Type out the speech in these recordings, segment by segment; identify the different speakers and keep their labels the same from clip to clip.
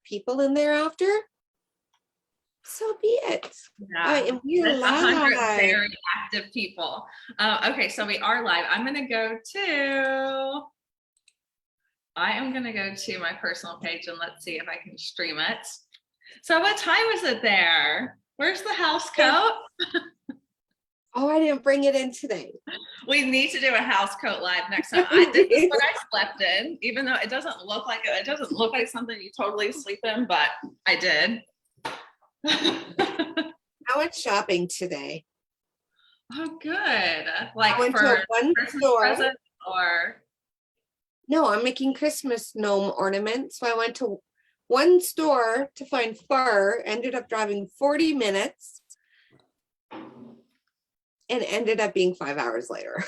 Speaker 1: people in there after, so be it.
Speaker 2: Yeah,
Speaker 1: And we're
Speaker 2: that's 100
Speaker 1: live.
Speaker 2: very active people. Okay, so we are live. I am gonna go to my personal page and let's see if I can stream it. So what time is it there? Where's the house coat?
Speaker 1: Oh, I didn't bring it in today.
Speaker 2: We need to do a house coat live next time. This is what I slept in, even though it doesn't look like it. It doesn't look like something you totally sleep in, but I did.
Speaker 1: I went shopping today.
Speaker 2: Oh, good. Like
Speaker 1: I went
Speaker 2: for
Speaker 1: to one store.
Speaker 2: Or
Speaker 1: no, I'm making Christmas gnome ornaments. So I went to one store to find fur, ended up driving 40 minutes and ended up being 5 hours later.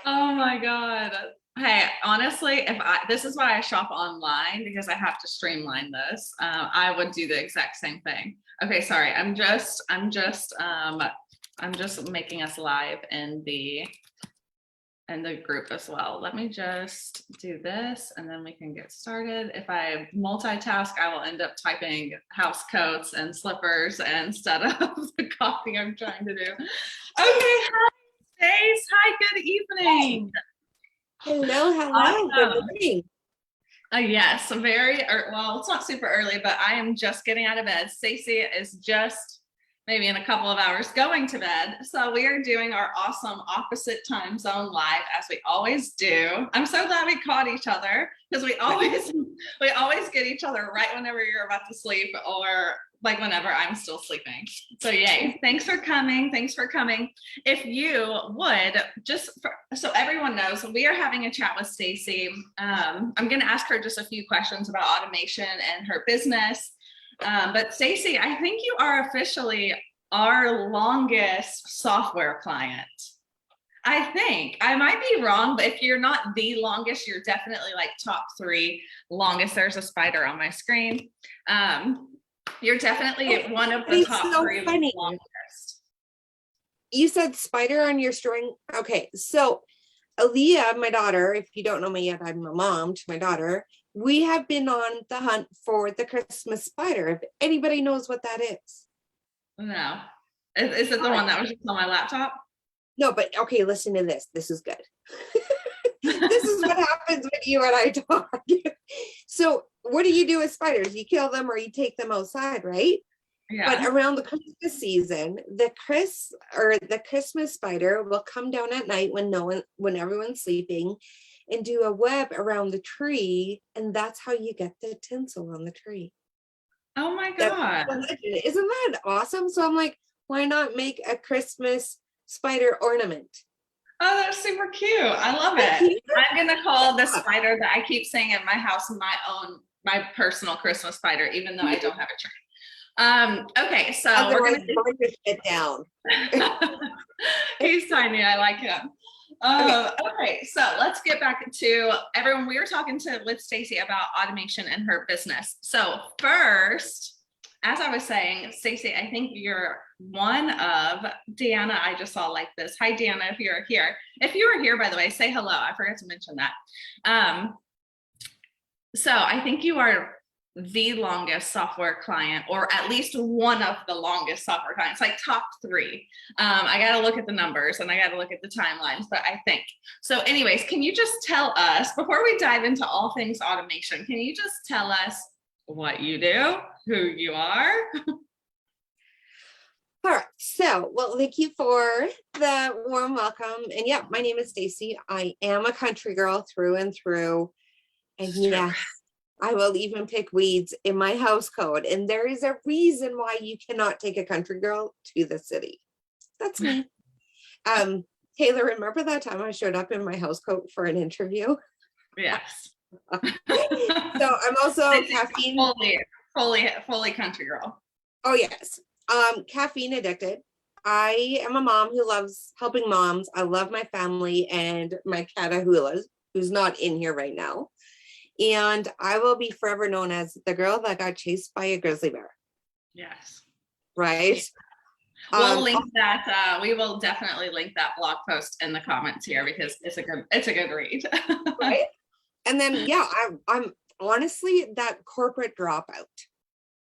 Speaker 2: Oh my God. Hey, honestly, this is why I shop online, because I have to streamline this. I would do the exact same thing. Okay, sorry. I'm just making us live in the group as well. Let me just do this and then we can get started. If I multitask, I will end up typing house coats and slippers instead of the coffee I'm trying to do. Okay, hi, Stace. Hi, good evening.
Speaker 1: Hello.
Speaker 2: Awesome.
Speaker 1: Good morning.
Speaker 2: Yes, well, it's not super early, but I am just getting out of bed. Stacie is just maybe in a couple of hours going to bed. So we are doing our awesome opposite time zone live, as we always do. I'm so glad we caught each other, because we always get each other right whenever you're about to sleep, or like whenever I'm still sleeping. So yay, thanks for coming. If you would, so everyone knows, we are having a chat with Stacie. I'm going to ask her just a few questions about automation and her business. But Stacie, I think you are officially our longest software client. I think I might be wrong, but if you're not the longest, you're definitely like top 3 longest. There's a spider on my screen. You're definitely one of the top 3 longest.
Speaker 1: You said spider on your string. Okay, so Aaliyah, my daughter, if you don't know me yet, I'm a mom to my daughter. We have been on the hunt for the Christmas spider. If anybody knows what that is.
Speaker 2: No. Is it the one that was just on my laptop?
Speaker 1: No, but okay, listen to this. This is good. This is what happens when you and I talk. So what do you do with spiders? You kill them or you take them outside, right? Yeah. But around the Christmas season, the Christmas spider will come down at night when everyone's sleeping, and do a web around the tree, and that's how you get the tinsel on the tree.
Speaker 2: Oh my God.
Speaker 1: Isn't that awesome? So I'm like, why not make a Christmas spider ornament?
Speaker 2: Oh, that's super cute. I love it. I'm going to call the spider that I keep saying in my house my personal Christmas spider, even though I don't have a tree. Okay, so we're going to
Speaker 1: burn this shit down.
Speaker 2: He's tiny. I like him. Okay, so let's get back to everyone. We were talking with Stacie about automation and her business. So first, as I was saying, Stacie, I think you're one of Deanna. I just saw like this. Hi, Deanna, if you're here. If you were here, by the way, say hello. I forgot to mention that. So I think you are the longest software client, or at least one of the longest software clients, like top 3. I got to look at the numbers and I got to look at the timelines, but I think so. Anyways, can you just tell us, before we dive into all things automation, can you just tell us what you do, who you are?
Speaker 1: All right. So, well, thank you for the warm welcome. And yeah, my name is Stacie. I am a country girl through and through. And yes, I will even pick weeds in my house code. And there is a reason why you cannot take a country girl to the city. That's me. Taylor, remember that time I showed up in my house coat for an interview?
Speaker 2: Yes.
Speaker 1: So I'm also caffeine.
Speaker 2: Fully country girl.
Speaker 1: Oh, yes. Caffeine addicted. I am a mom who loves helping moms. I love my family and my cat Ahula, who's not in here right now. And I will be forever known as the girl that got chased by a grizzly bear.
Speaker 2: Yes.
Speaker 1: Right.
Speaker 2: We'll link that. We will definitely link that blog post in the comments here, because it's a good read.
Speaker 1: Right. And then, yeah, I'm honestly that corporate dropout.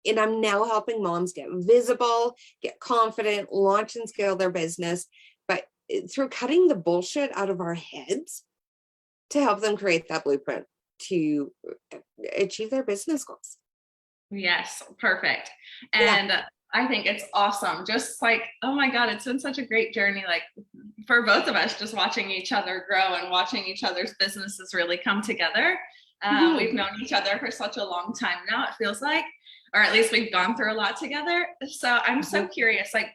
Speaker 1: And I'm now helping moms get visible, get confident, launch and scale their business, but through cutting the bullshit out of our heads to help them create that blueprint to achieve their business goals.
Speaker 2: Yes, perfect.
Speaker 1: Yeah.
Speaker 2: And I think it's awesome. Just like, oh my God, it's been such a great journey. Like for both of us, just watching each other grow and watching each other's businesses really come together. We've known each other for such a long time now, it feels like, or at least we've gone through a lot together. So I'm so curious, like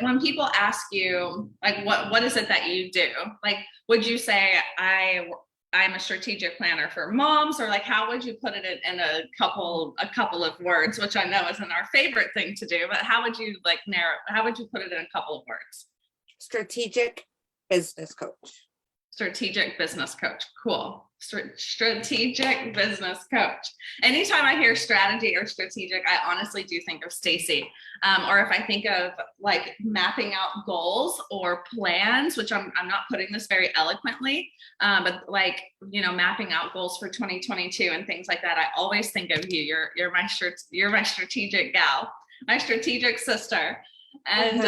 Speaker 2: when people ask you, like, what is it that you do? Like, would you say I'm a strategic planner for moms, or like, how would you put it in a couple of words, which I know isn't our favorite thing to do, but how would you how would you put it in a couple of words?
Speaker 1: Strategic business coach.
Speaker 2: Strategic business coach. Cool. Strategic business coach. Anytime I hear strategy or strategic, I honestly do think of Stacie. Or if I think of like mapping out goals or plans, which I'm not putting this very eloquently, but like, mapping out goals for 2022 and things like that, I always think of you. You're my strategic gal, my strategic sister. And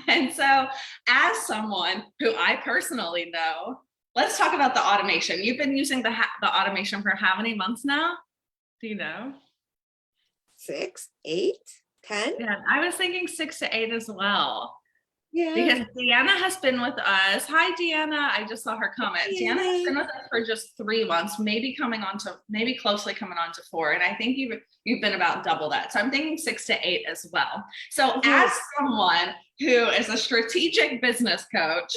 Speaker 2: and so as someone who I personally know, let's talk about the automation. You've been using the automation for how many months now? Do you know?
Speaker 1: 6, 8, 10.
Speaker 2: Yeah, I was thinking 6 to 8 as well.
Speaker 1: Yeah.
Speaker 2: Because Deanna has been with us. Hi, Deanna. I just saw her comment. Deanna has been with us for just 3 months, maybe closely coming on to 4. And I think you've been about double that. So I'm thinking 6 to 8 as well. So as someone who is a strategic business coach,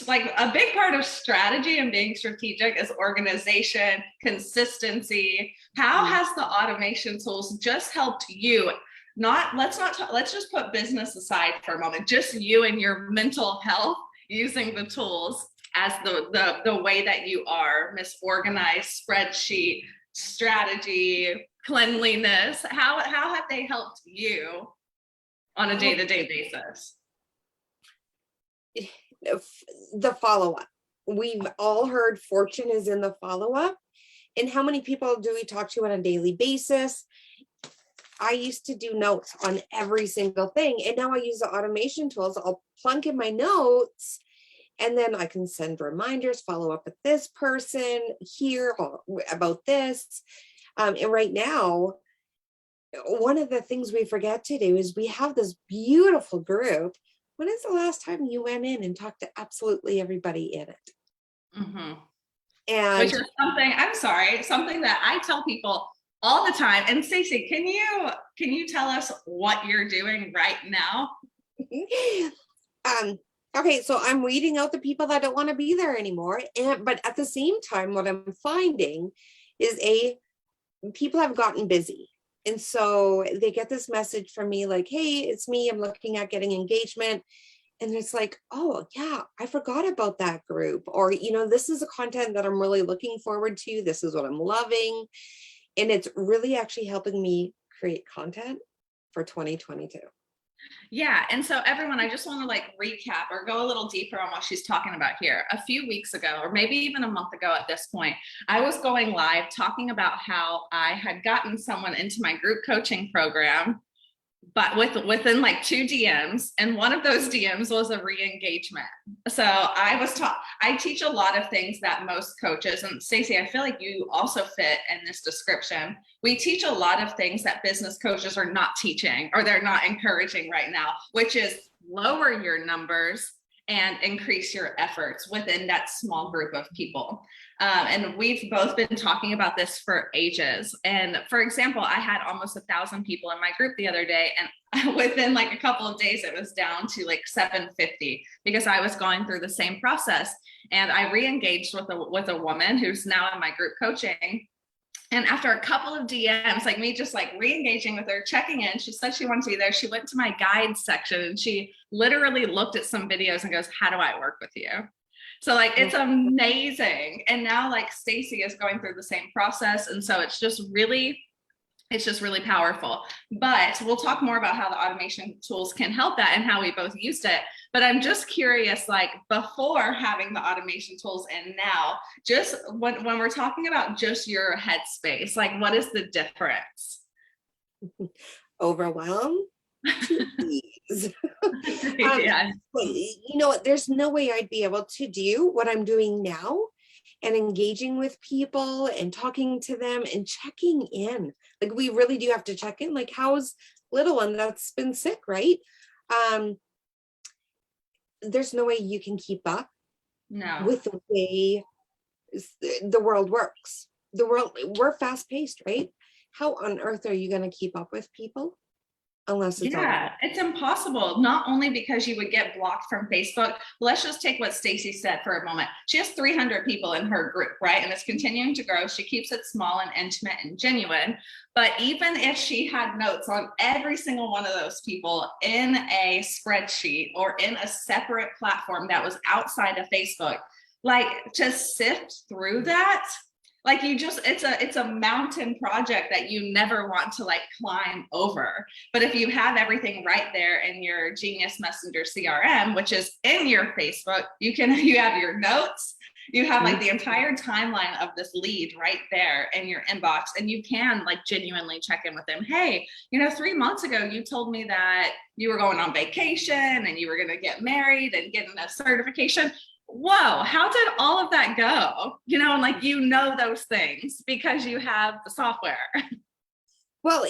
Speaker 2: like a big part of strategy and being strategic is organization, consistency. How has the automation tools just helped you? Let's just put business aside for a moment, just you and your mental health using the tools as the way that you are, misorganized spreadsheet, strategy, cleanliness. How have they helped you on a day-to-day basis?
Speaker 1: The follow-up. We've all heard fortune is in the follow-up. And how many people do we talk to on a daily basis? I used to do notes on every single thing, and now I use the automation tools. I'll plunk in my notes, and then I can send reminders, follow up with this person here about this. And right now, one of the things we forget to do is we have this beautiful group. When is the last time you went in and talked to absolutely everybody in it? And
Speaker 2: which is something that I tell people all the time. And Stacie, can you tell us what you're doing right now?
Speaker 1: Okay, so I'm weeding out the people that don't want to be there anymore. But at the same time, what I'm finding is people have gotten busy. And so they get this message from me like, hey, it's me. I'm looking at getting engagement. And it's like, oh, yeah, I forgot about that group. Or, this is a content that I'm really looking forward to. This is what I'm loving. And it's really actually helping me create content for 2022.
Speaker 2: Yeah. And so everyone, I just want to like recap or go a little deeper on what she's talking about here. A few weeks ago, or maybe even a month ago at this point, I was going live talking about how I had gotten someone into my group coaching program, but within like 2 DMs, and one of those DMs was a re-engagement. So I teach a lot of things that most coaches, and Stacie, I feel like you also fit in this description. We teach a lot of things that business coaches are not teaching, or they're not encouraging right now, which is lower your numbers and increase your efforts within that small group of people. And we've both been talking about this for ages. And for example, I had almost 1,000 people in my group the other day, and within like a couple of days, it was down to like 750 because I was going through the same process. And I re-engaged with a woman who's now in my group coaching. And after a couple of DMs, like me just like re-engaging with her, checking in, she said she wanted to be there. She went to my guides section and she literally looked at some videos and goes, how do I work with you? So like, it's amazing. And now like Stacie is going through the same process. And so it's just really It's just really powerful. But we'll talk more about how the automation tools can help that and how we both used it. But I'm just curious, like before having the automation tools and now, just when we're talking about just your headspace, like what is the difference?
Speaker 1: Overwhelmed to ease.
Speaker 2: Yeah.
Speaker 1: You know what? There's no way I'd be able to do what I'm doing now and engaging with people and talking to them and checking in. Like we really do have to check in. Like, how's little one that's been sick, right? There's no way you can keep up
Speaker 2: No.
Speaker 1: with the way the world works. We're fast paced, right? How on earth are you going to keep up with people? Unless it's
Speaker 2: Yeah, it's impossible. Not only because you would get blocked from Facebook. Let's just take what Stacie said for a moment. She has 300 people in her group, right? And it's continuing to grow. She keeps it small and intimate and genuine. But even if she had notes on every single one of those people in a spreadsheet or in a separate platform that was outside of Facebook, like to sift through that, like you just, it's a mountain project that you never want to like climb over. But if you have everything right there in your Genius Messenger CRM, which is in your Facebook, you have your notes, you have like the entire timeline of this lead right there in your inbox, and you can like genuinely check in with them. Hey, 3 months ago you told me that you were going on vacation and you were going to get married and getting a certification. Whoa, how did all of that go? And like, those things because you have the software.
Speaker 1: well,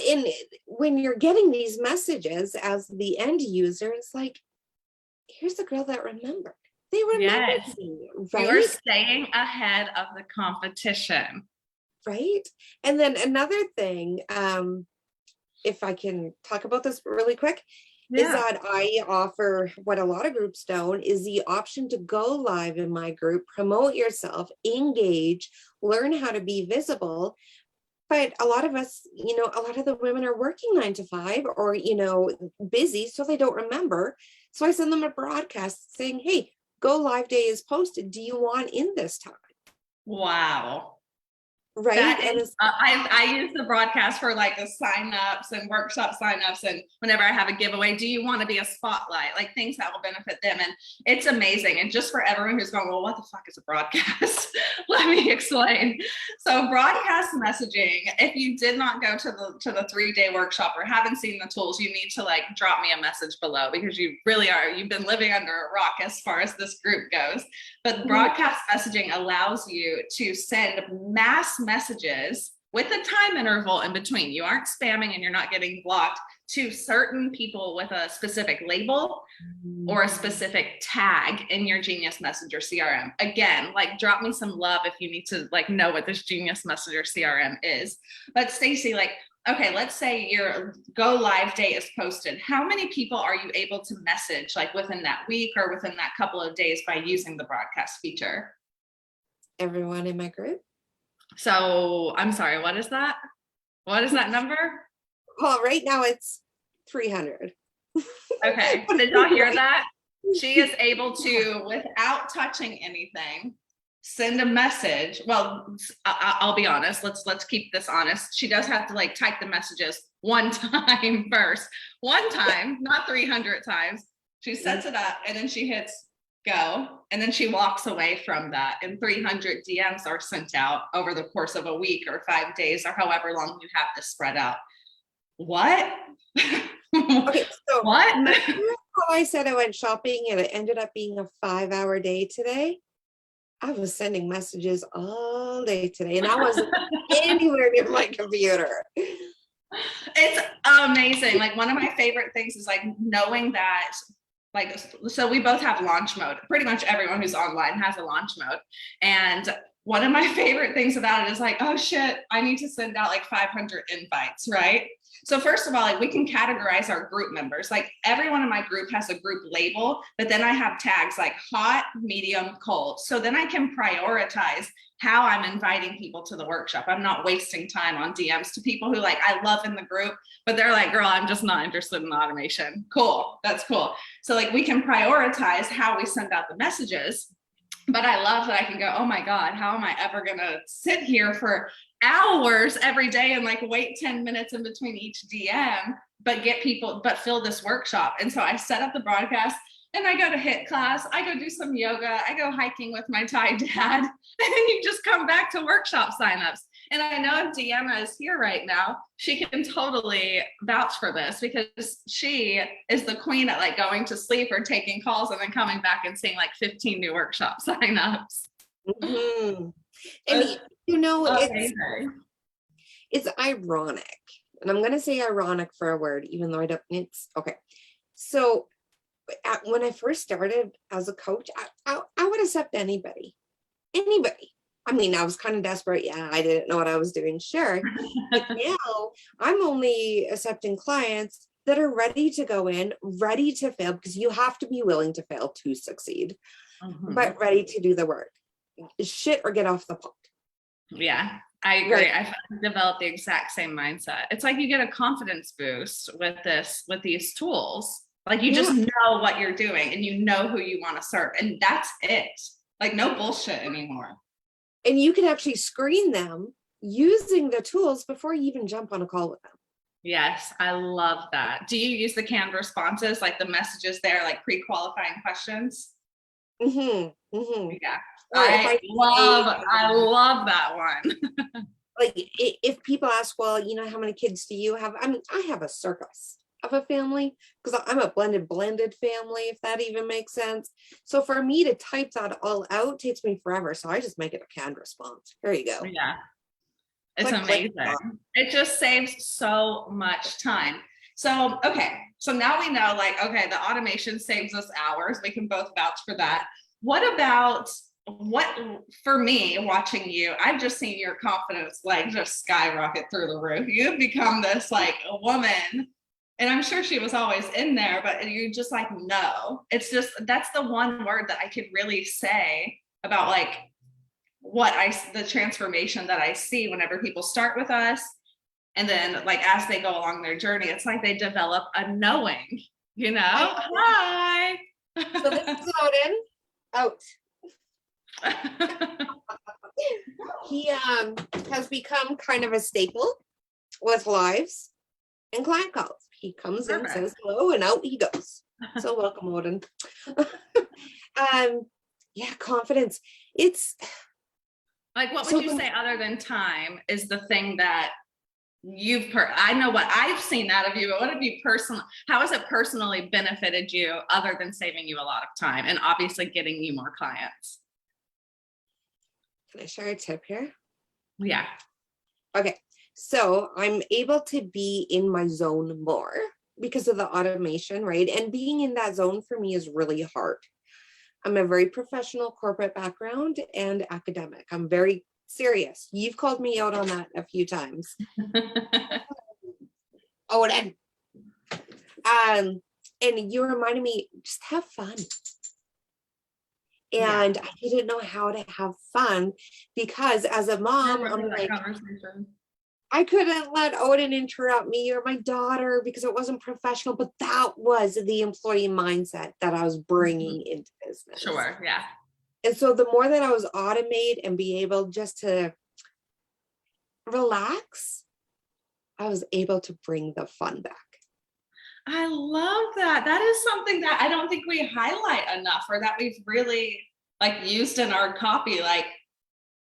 Speaker 1: when you're getting these messages as the end user, it's like, here's a girl that remembered. They remembered me, right?
Speaker 2: You're staying ahead of the competition.
Speaker 1: Right. And then another thing, if I can talk about this really quick, is that I offer what a lot of groups don't, is the option to go live in my group, promote yourself, engage, learn how to be visible. But a lot of us, a lot of the women are working 9 to 5 or, busy, so they don't remember. So I send them a broadcast saying, hey, go live day is posted. Do you want in this time?
Speaker 2: Wow.
Speaker 1: Right.
Speaker 2: I use the broadcast for like the signups and workshop signups, and whenever I have a giveaway, do you want to be a spotlight, like things that will benefit them? And it's amazing. And just for everyone who's going, well, what the fuck is a broadcast? Let me explain. So broadcast messaging, if you did not go to the 3-day workshop or haven't seen the tools, you need to like drop me a message below, because you really you've been living under a rock as far as this group goes. But broadcast messaging allows you to send mass messages with a time interval in between. You aren't spamming and you're not getting blocked to certain people with a specific label or a specific tag in your Genius Messenger CRM. Again, like drop me some love if you need to like know what this Genius Messenger CRM is. But Stacie, like, okay, let's say your go live date is posted. How many people are you able to message like within that week or within that couple of days by using the broadcast feature?
Speaker 1: Everyone in my group.
Speaker 2: So I'm sorry, what is that? What is that number?
Speaker 1: Well, right now it's 300.
Speaker 2: Okay, did y'all hear that? She is able to, without touching anything, send a message. Well, I'll be honest. Let's keep this honest. She does have to like type the messages one time first. One time, not 300 times. She sets it up and then she hits go, and then she walks away from that, and 300 DMs are sent out over the course of a week or 5 days or however long you have to spread out. What?
Speaker 1: Okay, so
Speaker 2: what?
Speaker 1: How I said I went shopping and it ended up being a 5-hour day today. I was sending messages all day today and I wasn't anywhere near my computer.
Speaker 2: It's amazing. Like one of my favorite things is like knowing that, like, so we both have launch mode. Pretty much everyone who's online has a launch mode. And one of my favorite things about it is like, oh shit, I need to send out like 500 invites, right? So first of all, like we can categorize our group members. Like everyone in my group has a group label, but then I have tags like hot, medium, cold. So then I can prioritize how I'm inviting people to the workshop. I'm not wasting time on DMs to people who like I love in the group, but they're like, girl, I'm just not interested in automation. Cool, that's cool. So like we can prioritize how we send out the messages. But I love that I can go, oh my God, how am I ever going to sit here for hours every day and like wait 10 minutes in between each DM, but get people, but fill this workshop. And so I set up the broadcast and I go to HIIT class. I go do some yoga. I go hiking with my Thai dad. And then you just come back to workshop signups. And I know if Deanna is here right now, she can totally vouch for this because she is the queen at like going to sleep or taking calls and then coming back and seeing like 15 new workshop signups.
Speaker 1: Mm-hmm. And you know,
Speaker 2: Amazing.
Speaker 1: it's ironic. And I'm going to say ironic for a word, even though I don't, it's okay. So when I first started as a coach, I would accept anybody. I mean, I was kind of desperate. Yeah, I didn't know what I was doing. Sure. But now I'm only accepting clients that are ready to go in, ready to fail, because you have to be willing to fail to succeed, but ready to do the work. Shit or get off the pot.
Speaker 2: Yeah, I agree. Right. I've developed the exact same mindset. It's like you get a confidence boost with these tools. Like you just know what you're doing and you know who you want to serve. And that's it. Like no bullshit anymore.
Speaker 1: And you can actually screen them using the tools before you even jump on a call with them.
Speaker 2: Yes, I love that. Do you use the canned responses, like the messages there, like pre-qualifying questions?
Speaker 1: Mm-hmm. Mm-hmm.
Speaker 2: Yeah. I love that one.
Speaker 1: Like if people ask, well, you know, how many kids do you have? I mean, I have a circus of a family because I'm a blended family, if that even makes sense. So for me to type that all out takes me forever. So I just make it a canned response. Here you go.
Speaker 2: Yeah. It's amazing. It just saves so much time. So, okay. So now we know, like, okay, the automation saves us hours. We can both vouch for that. What about for me watching you, I've just seen your confidence like just skyrocket through the roof. You've become this like a woman, and I'm sure she was always in there, but you just like, no, it's just, that's the one word that I could really say about like the transformation that I see whenever people start with us. And then like, as they go along their journey, it's like they develop a knowing, you know, hi.
Speaker 1: So this is Odin out. He has become kind of a staple with lives and client calls. He comes in, says hello, and out he goes. So welcome, Odin. Yeah, confidence. It's
Speaker 2: like, what would you say other than time is the thing that I know what I've seen out of you, but what have you how has it personally benefited you other than saving you a lot of time and obviously getting you more clients?
Speaker 1: Can I share a tip here?
Speaker 2: Yeah.
Speaker 1: Okay. So I'm able to be in my zone more because of the automation, right? And being in that zone for me is really hard. I'm a very professional corporate background and academic. I'm very serious. You've called me out on that a few times. Odin. And you reminded me, just have fun. And I didn't know how to have fun because as a mom, I'm like, I couldn't let Odin interrupt me or my daughter because it wasn't professional, but that was the employee mindset that I was bringing into business.
Speaker 2: Sure, yeah.
Speaker 1: And so the more that I was automate and be able just to relax, I was able to bring the fun back.
Speaker 2: I love that. That is something that I don't think we highlight enough or that we've really like used in our copy. Like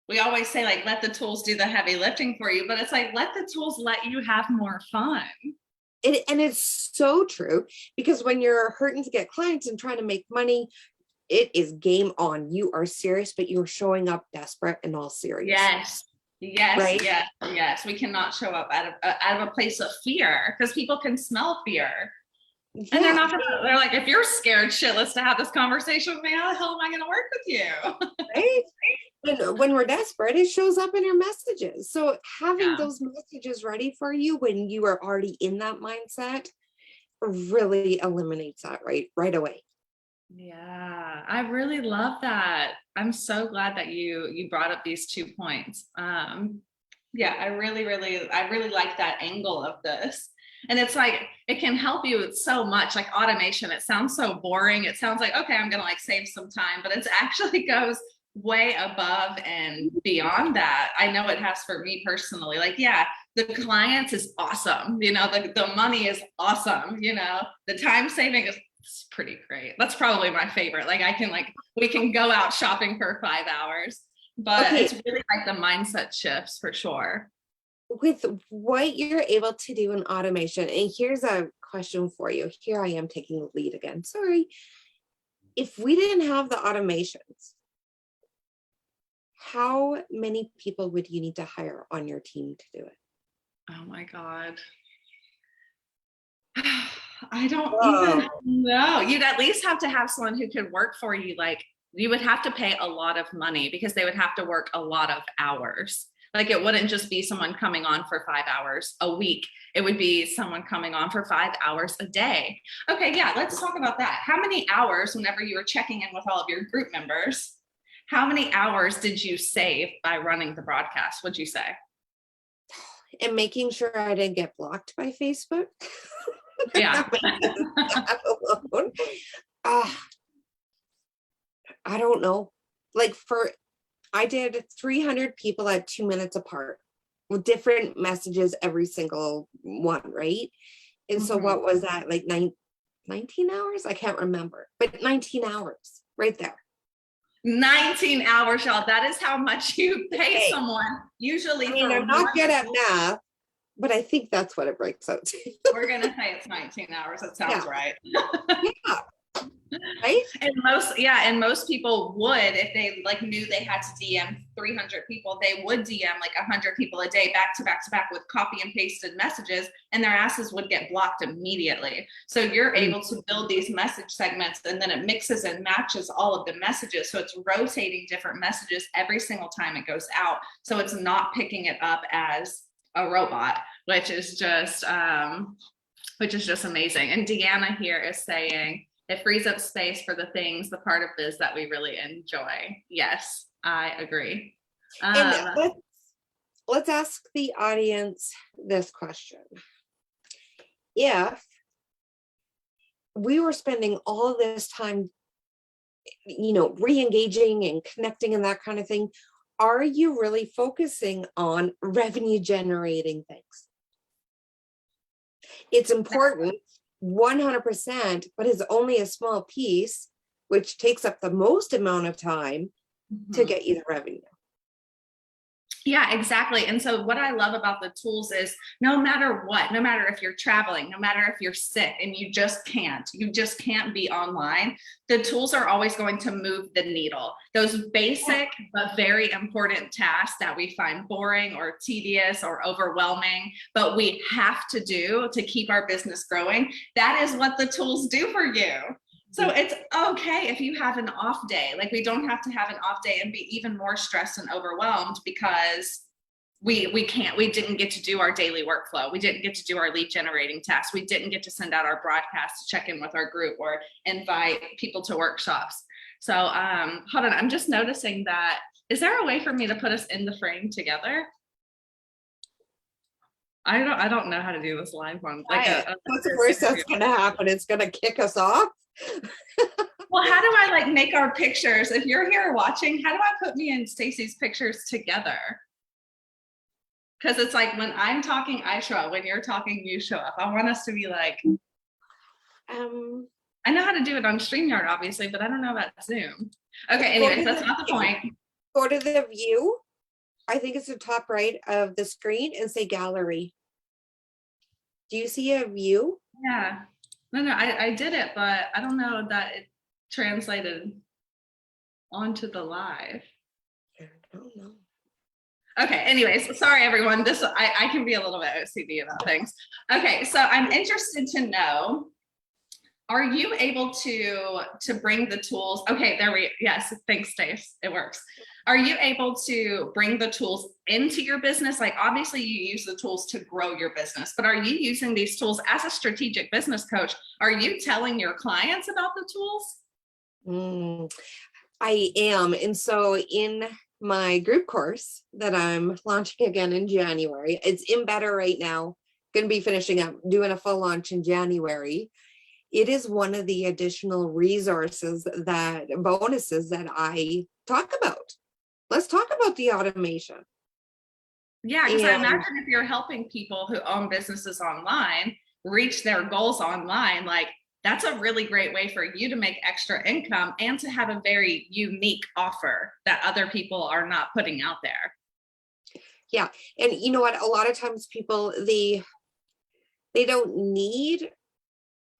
Speaker 2: we always say, like, let the tools do the heavy lifting for you, but it's like, let the tools let you have more fun.
Speaker 1: And it's so true because when you're hurting to get clients and trying to make money, it is game on. You are serious, but you're showing up desperate and all serious.
Speaker 2: Yes,
Speaker 1: right?
Speaker 2: yes. We cannot show up out of a place of fear because people can smell fear. Yeah. And they're like, if you're scared shitless to have this conversation with me, how the hell am I going to work with you?
Speaker 1: Right? When we're desperate, it shows up in our messages. So having those messages ready for you when you are already in that mindset really eliminates that right away.
Speaker 2: Yeah, I really love that. I'm so glad that you brought up these 2 points. Yeah, I really like that angle of this. And it's like, it can help you with so much, like automation. It sounds so boring. It sounds like, okay, I'm going to like save some time, but it actually goes way above and beyond that. I know it has for me personally. Like, yeah, the clients is awesome. You know, the money is awesome. You know, the time saving is pretty great. That's probably my favorite. Like we can go out shopping for 5 hours, but
Speaker 1: Okay.
Speaker 2: it's really like the mindset shifts for sure.
Speaker 1: With what you're able to do in automation, and here's a question for you. Here I am taking the lead again. Sorry. If we didn't have the automations, how many people would you need to hire on your team to do it?
Speaker 2: Oh my God. I don't
Speaker 1: Whoa.
Speaker 2: even know. You'd at least have to have someone who could work for you. Like you would have to pay a lot of money because they would have to work a lot of hours. Like it wouldn't just be someone coming on for 5 hours a week. It would be someone coming on for 5 hours a day. Okay, yeah, let's talk about that. How many hours, whenever you were checking in with all of your group members, how many hours did you save by running the broadcast, would you say?
Speaker 1: And making sure I didn't get blocked by Facebook.
Speaker 2: Yeah.
Speaker 1: I don't know. Like I did 300 people at 2 minutes apart with different messages every single one, right? And so what was that, like 19 hours? I can't remember, but 19 hours right there.
Speaker 2: 19 hours, y'all. That is how much you pay someone. Usually,
Speaker 1: I mean, I'm not good at math, but I think that's what it breaks out to.
Speaker 2: We're gonna say it's 19 hours. That sounds right.
Speaker 1: Yeah. Right?
Speaker 2: And most people would, if they like knew they had to DM 300 people, they would DM like 100 people a day back to back to back with copy and pasted messages, and their asses would get blocked immediately. So you're able to build these message segments, and then it mixes and matches all of the messages. So it's rotating different messages every single time it goes out. So it's not picking it up as a robot, which is just amazing. And Deanna here is saying, it frees up space for the things, the part of biz that we really enjoy. Yes, I agree.
Speaker 1: And let's ask the audience this question. If we were spending all this time, re-engaging and connecting and that kind of thing, are you really focusing on revenue generating things? It's important, 100%, but it's only a small piece, which takes up the most amount of time to get you the revenue.
Speaker 2: Yeah, exactly. And so what I love about the tools is no matter what, no matter if you're traveling, no matter if you're sick and you just can't be online, the tools are always going to move the needle. Those basic but very important tasks that we find boring or tedious or overwhelming, but we have to do to keep our business growing, that is what the tools do for you. So it's okay if you have an off day. Like we don't have to have an off day and be even more stressed and overwhelmed because we didn't get to do our daily workflow. We didn't get to do our lead generating tasks. We didn't get to send out our broadcasts to check in with our group or invite people to workshops. So hold on, I'm just noticing that. Is there a way for me to put us in the frame together? I don't know how to do this live one. Like
Speaker 1: what's the worst that's gonna happen? It's gonna kick us off.
Speaker 2: Well, how do I like make our pictures? If you're here watching, how do I put me and Stacie's pictures together? Because it's like when I'm talking, I show up. When you're talking, you show up. I want us to be like, I know how to do it on StreamYard, obviously, but I don't know about Zoom. Okay, anyways, that's not the point.
Speaker 1: Go to the view. I think it's the top right of the screen and say gallery. Do you see a view?
Speaker 2: Yeah. No, I did it, but I don't know that it translated onto the live.
Speaker 1: I don't know.
Speaker 2: Okay, anyways, sorry everyone. I can be a little bit OCD about things. Okay, so I'm interested to know, are you able to bring the tools? Okay, yes, thanks, Stace. It works. Are you able to bring the tools into your business? Like obviously you use the tools to grow your business, but are you using these tools as a strategic business coach? Are you telling your clients about the tools?
Speaker 1: I am. And so in my group course that I'm launching again in January, it's in beta right now. going to be finishing up, doing a full launch in January. It is one of the additional resources bonuses that I talk about. Let's talk about the automation.
Speaker 2: Yeah, because I
Speaker 1: And
Speaker 2: imagine if you're helping people who own businesses online reach their goals online, like that's a really great way for you to make extra income and to have a very unique offer that other people are not putting out there.
Speaker 1: yeah, and you know what? A lot of times people, they don't need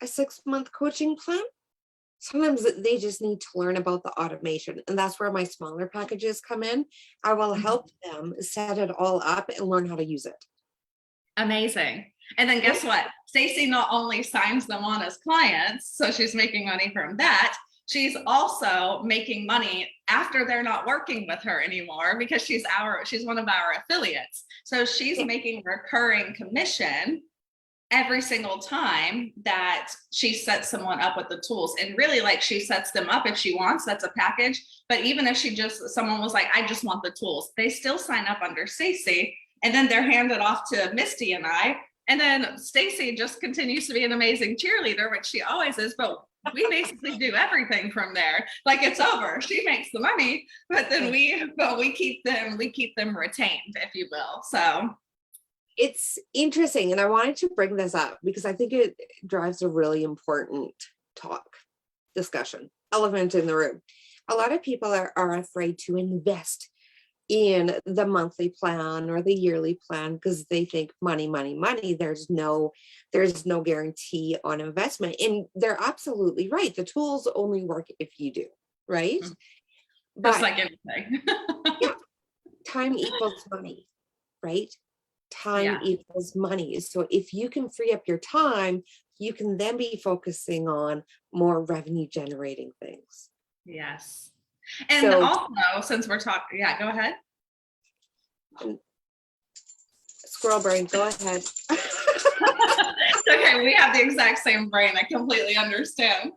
Speaker 1: a 6-month coaching plan. Sometimes they just need to learn about the automation. And that's where my smaller packages come in. I will help them set it all up and learn how to use it.
Speaker 2: Amazing. And then guess what? Stacie not only signs them on as clients, so she's making money from that, she's also making money after they're not working with her anymore because she's one of our affiliates. So she's making recurring commission every single time that she sets someone up with the tools. And really, like, she sets them up if she wants, that's a package. But even if someone was like, I just want the tools, they still sign up under Stacie, and then they're handed off to Misty and I. And then Stacie just continues to be an amazing cheerleader, which she always is, but we basically do everything from there. Like, it's over. She makes the money, but then we keep them retained, if you will. So
Speaker 1: it's interesting. And I wanted to bring this up because I think it drives a really important discussion, elephant in the room. A lot of people are afraid to invest in the monthly plan or the yearly plan because they think money, money, money. There's no guarantee on investment. And they're absolutely right. The tools only work if you do, right?
Speaker 2: Just
Speaker 1: But
Speaker 2: like anything.
Speaker 1: yeah, time equals money, right? Time equals money. So if you can free up your time, you can then be focusing on more revenue generating things.
Speaker 2: Yes. And so, also, since we're talking, go ahead.
Speaker 1: Squirrel brain, go ahead.
Speaker 2: Okay, we have the exact same brain. I completely understand.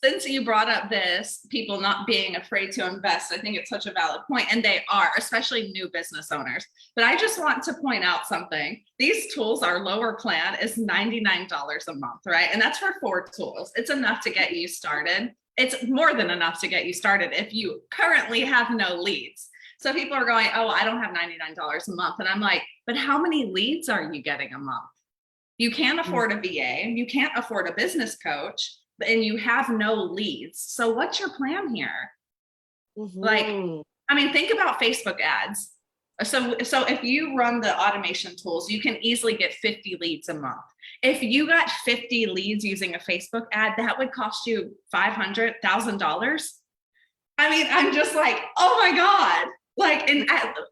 Speaker 2: Since you brought up this, people not being afraid to invest, I think it's such a valid point, and they are, especially new business owners. But I just want to point out something. These tools, our lower plan is $99 a month, right? And that's for 4 tools. It's enough to get you started. It's more than enough to get you started if you currently have no leads. So people are going, oh, I don't have $99 a month. And I'm like, but how many leads are you getting a month? You can't afford a VA, you can't afford a business coach, and you have no leads. So what's your plan here? Like, I mean, think about Facebook ads. So if you run the automation tools, you can easily get 50 leads a month. If you got 50 leads using a Facebook ad, that would cost you $500,000. I mean, I'm just like, oh my God. Like,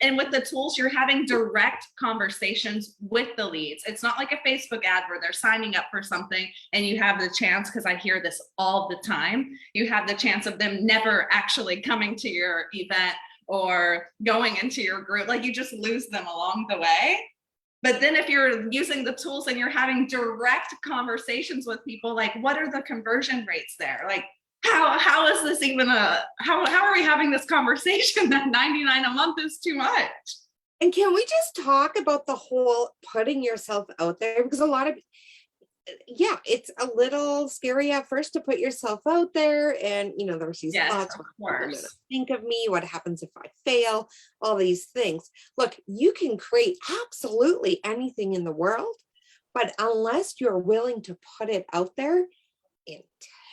Speaker 2: and with the tools, you're having direct conversations with the leads. It's not like a Facebook ad where they're signing up for something and you have the chance, because I hear this all the time, you have the chance of them never actually coming to your event or going into your group. Like, you just lose them along the way. But then if you're using the tools and you're having direct conversations with people, like, what are the conversion rates there? Like, how is this even how are we having this conversation that $99 a month is too much?
Speaker 1: And can we just talk about the whole putting yourself out there? Because a lot of, it's a little scary at first to put yourself out there. And, there's these thoughts, what are people think of me? What happens if I fail? All these things. Look, you can create absolutely anything in the world, but unless you're willing to put it out there and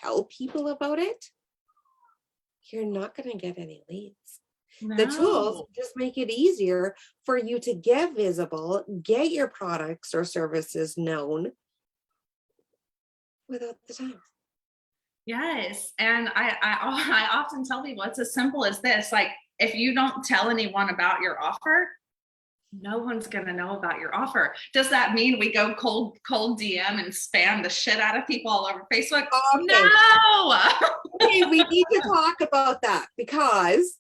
Speaker 1: tell people about it, you're not going to get any leads. No. The tools just make it easier for you to get visible, get your products or services known without the time.
Speaker 2: Yes. And I often tell people it's as simple as this. Like, if you don't tell anyone about your offer, no one's going to know about your offer. Does that mean we go cold DM and spam the shit out of people all over Facebook?
Speaker 1: Okay.
Speaker 2: No.
Speaker 1: Okay, we need to talk about that, because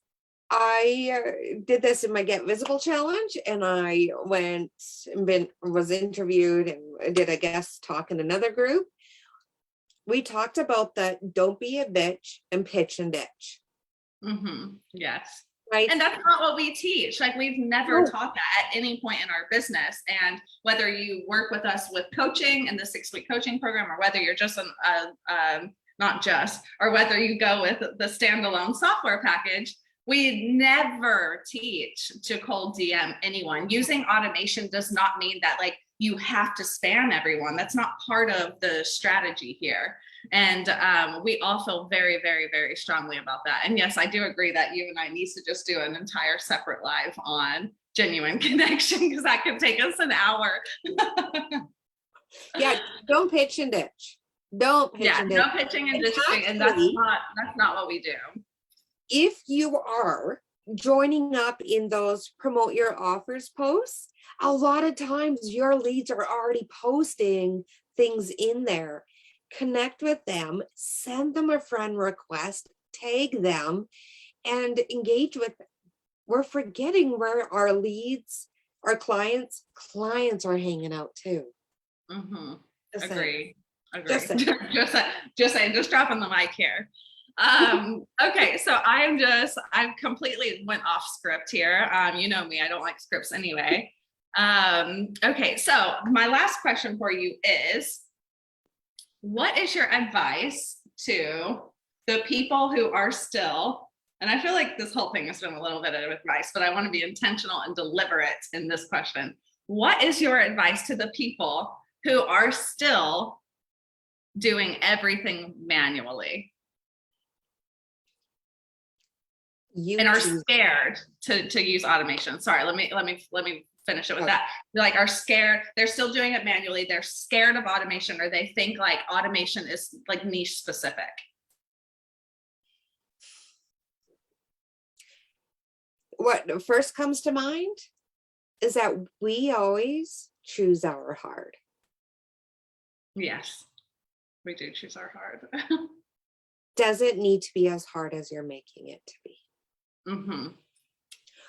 Speaker 1: I did this in my Get Visible challenge, and I was interviewed and did a guest talk in another group. We talked about that. Don't be a bitch and pitch and ditch.
Speaker 2: Yes.
Speaker 1: Right.
Speaker 2: And that's not what we teach. Like we've never
Speaker 1: No.
Speaker 2: taught that at any point in our business. And whether you work with us with coaching in the 6-week coaching program, or whether you're just not just, or whether you go with the standalone software package, we never teach to cold DM anyone. Using automation does not mean that like you have to spam everyone. That's not part of the strategy here. And we all feel very, very, very strongly about that. And yes, I do agree that you and I need to just do an entire separate live on genuine connection, because that could take us an hour.
Speaker 1: Yeah, don't pitch and ditch. Don't pitch
Speaker 2: Yeah,
Speaker 1: and
Speaker 2: no
Speaker 1: ditch.
Speaker 2: pitching and
Speaker 1: And
Speaker 2: ditching, and
Speaker 1: actually,
Speaker 2: that's not what we do.
Speaker 1: if you are joining up in those promote your offers posts, a lot of times your leads are already posting things in there. Connect with them, send them a friend request, tag them, and engage with them. We're forgetting where our leads, our clients are hanging out too.
Speaker 2: Mm-hmm.
Speaker 1: Just
Speaker 2: Agree.
Speaker 1: Just saying.
Speaker 2: just dropping the mic here. Okay, so I completely went off script here. You know me, I don't like scripts anyway. Okay, so my last question for you is, what is your advice to the people who are still, and I feel like this whole thing has been a little bit of advice, but I want to be intentional and deliberate in this question. What is your advice to the people who are still doing everything manually and are scared to use automation? Sorry, let me finish it with that. They're like, are scared, they're still doing it manually, they're scared of automation, or they think like automation is like niche specific.
Speaker 1: What first comes to mind is that we always choose our hard.
Speaker 2: Yes, we do choose our hard.
Speaker 1: Does it need to be as hard as you're making it to be?
Speaker 2: Mm-hmm.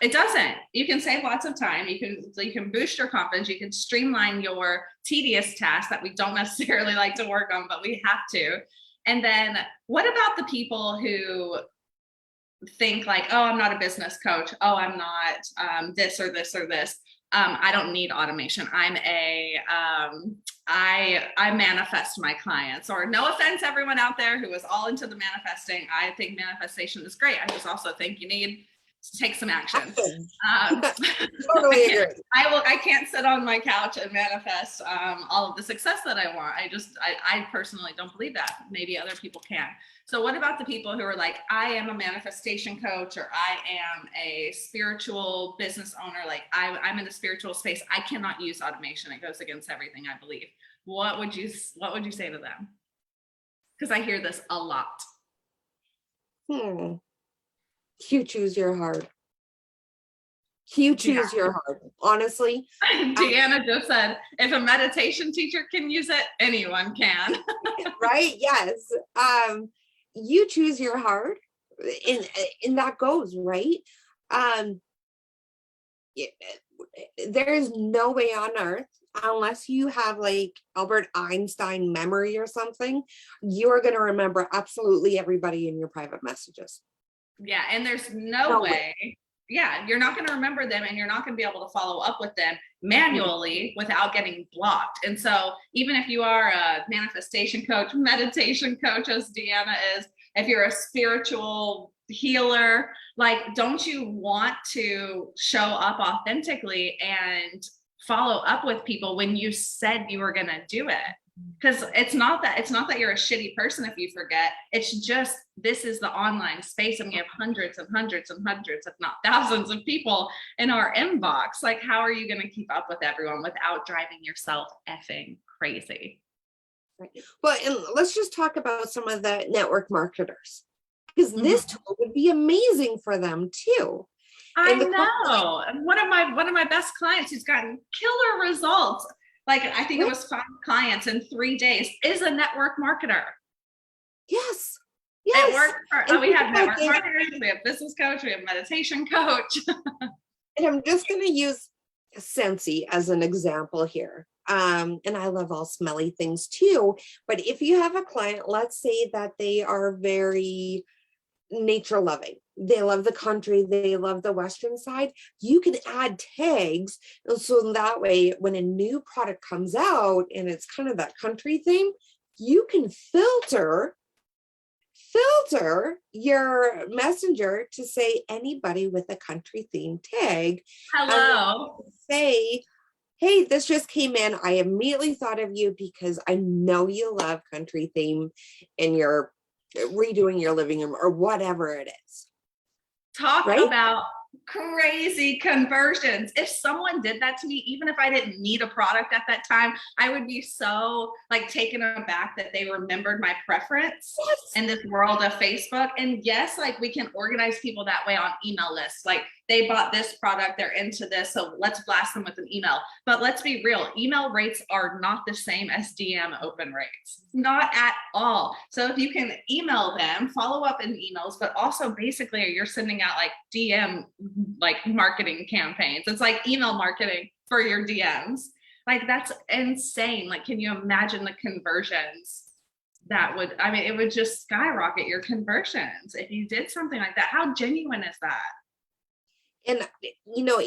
Speaker 2: It doesn't. You can save lots of time. You can boost your confidence. You can streamline your tedious tasks that we don't necessarily like to work on, but we have to. And then what about the people who think like, oh, I'm not a business coach. Oh, I'm not this or this or this. I don't need automation. I manifest my clients. Or no offense, everyone out there who is all into the manifesting. I think manifestation is great. I just also think you need to take some action.
Speaker 1: Totally agree.
Speaker 2: I can't sit on my couch and manifest all of the success that I want. I personally don't believe that. Maybe other people can. So what about the people who are like, I am a manifestation coach, or I am a spiritual business owner. Like I'm in the spiritual space. I cannot use automation. It goes against everything I believe. What would you say to them? Because I hear this a lot.
Speaker 1: You choose your hard. You choose your hard. Honestly.
Speaker 2: Deanna just said, if a meditation teacher can use it, anyone can.
Speaker 1: Right? Yes. You choose your hard, and that goes, right? There's no way on earth, unless you have like Albert Einstein memory or something, you're going to remember absolutely everybody in your private messages.
Speaker 2: Yeah, and there's no way. Yeah, you're not going to remember them, and you're not going to be able to follow up with them manually without getting blocked. And so even if you are a manifestation coach, meditation coach, as Deanna is, if you're a spiritual healer, like, don't you want to show up authentically and follow up with people when you said you were going to do it? Because it's not that you're a shitty person if you forget. It's just, this is the online space, and we have hundreds and hundreds and hundreds, if not thousands, of people in our inbox. Like, how are you going to keep up with everyone without driving yourself effing crazy?
Speaker 1: Right. Well, and let's just talk about some of the network marketers, because this tool would be amazing for them too.
Speaker 2: I know. One of my best clients who's gotten killer results, like I think it was 5 clients in 3 days, is a network marketer.
Speaker 1: Yes.
Speaker 2: It worked. We have network marketers, we have business coach, we have meditation coach.
Speaker 1: And I'm just going to use Stacie as an example here. And I love all smelly things too. But if you have a client, let's say that they are very nature loving, they love the country, they love the Western side, you can add tags. And so that way, when a new product comes out and it's kind of that country thing, you can filter your messenger to say anybody with a country theme tag.
Speaker 2: Hello.
Speaker 1: And say, hey, this just came in. I immediately thought of you because I know you love country theme and you're redoing your living room or whatever it is.
Speaker 2: Talk
Speaker 1: Right?
Speaker 2: about crazy conversions. If someone did that to me, even if I didn't need a product at that time, I would be so like taken aback that they remembered my preference in this world of Facebook. And yes, like we can organize people that way on email lists. Like they bought this product, they're into this, so let's blast them with an email. But let's be real, email rates are not the same as DM open rates, not at all. So if you can email them, follow up in emails, but also basically you're sending out like DM like marketing campaigns. It's like email marketing for your DMs. Like that's insane. Like, can you imagine the conversions that would, I mean, it would just skyrocket your conversions if you did something like that. How genuine is that?
Speaker 1: And, you know,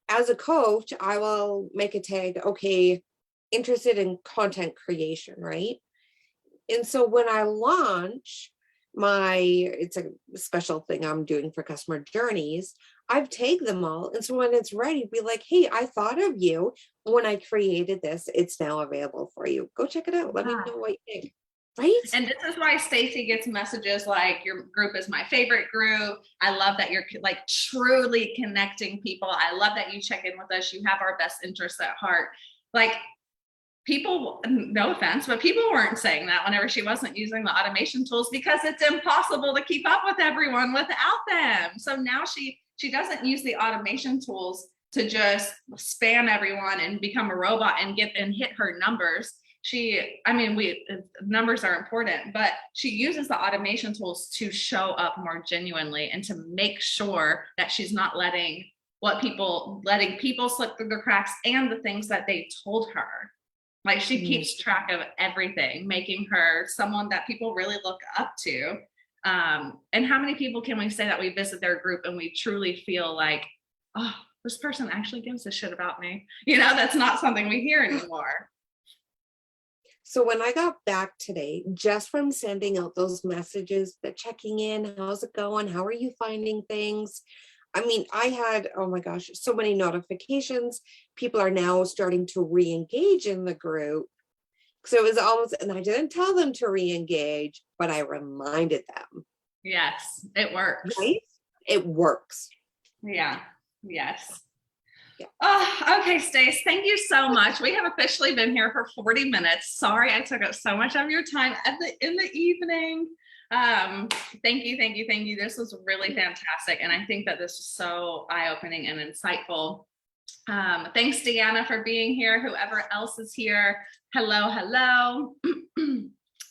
Speaker 1: as a coach, I will make a tag, okay, interested in content creation, right? And so when I launch it's a special thing I'm doing for customer journeys, I've tagged them all. And so when it's ready, be like, hey, I thought of you when I created this. It's now available for you. Go check it out. Let me know what you think. Right?
Speaker 2: And this is why Stacie gets messages like, your group is my favorite group. I love that you're like truly connecting people. I love that you check in with us. You have our best interests at heart. Like people, no offense, but people weren't saying that whenever she wasn't using the automation tools because it's impossible to keep up with everyone without them. So now she doesn't use the automation tools to just spam everyone and become a robot and hit her numbers. Numbers are important, but she uses the automation tools to show up more genuinely and to make sure that she's not letting people slip through the cracks and the things that they told her. Like she keeps track of everything, making her someone that people really look up to. And how many people can we say that we visit their group and we truly feel like, oh, this person actually gives a shit about me? You know, that's not something we hear anymore.
Speaker 1: So when I got back today, just from sending out those messages, the checking in, how's it going? How are you finding things? I mean, I had, oh my gosh, so many notifications. People are now starting to re-engage in the group. So it was almost, and I didn't tell them to re-engage, but I reminded them.
Speaker 2: Yes, it works.
Speaker 1: Right? It works.
Speaker 2: Yeah. Yes.
Speaker 1: Yeah.
Speaker 2: Oh, okay, Stace, thank you so much. We have officially been here for 40 minutes. Sorry I took up so much of your time in the evening. Thank you. This was really fantastic. And I think that this was so eye-opening and insightful. Thanks, Deanna, for being here. Whoever else is here, hello.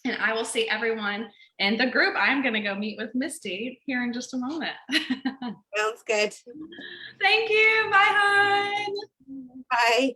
Speaker 2: And I will see everyone in the group. I'm going to go meet with Misty here in just a moment.
Speaker 1: Sounds good.
Speaker 2: Thank you. Bye, hon.
Speaker 1: Bye.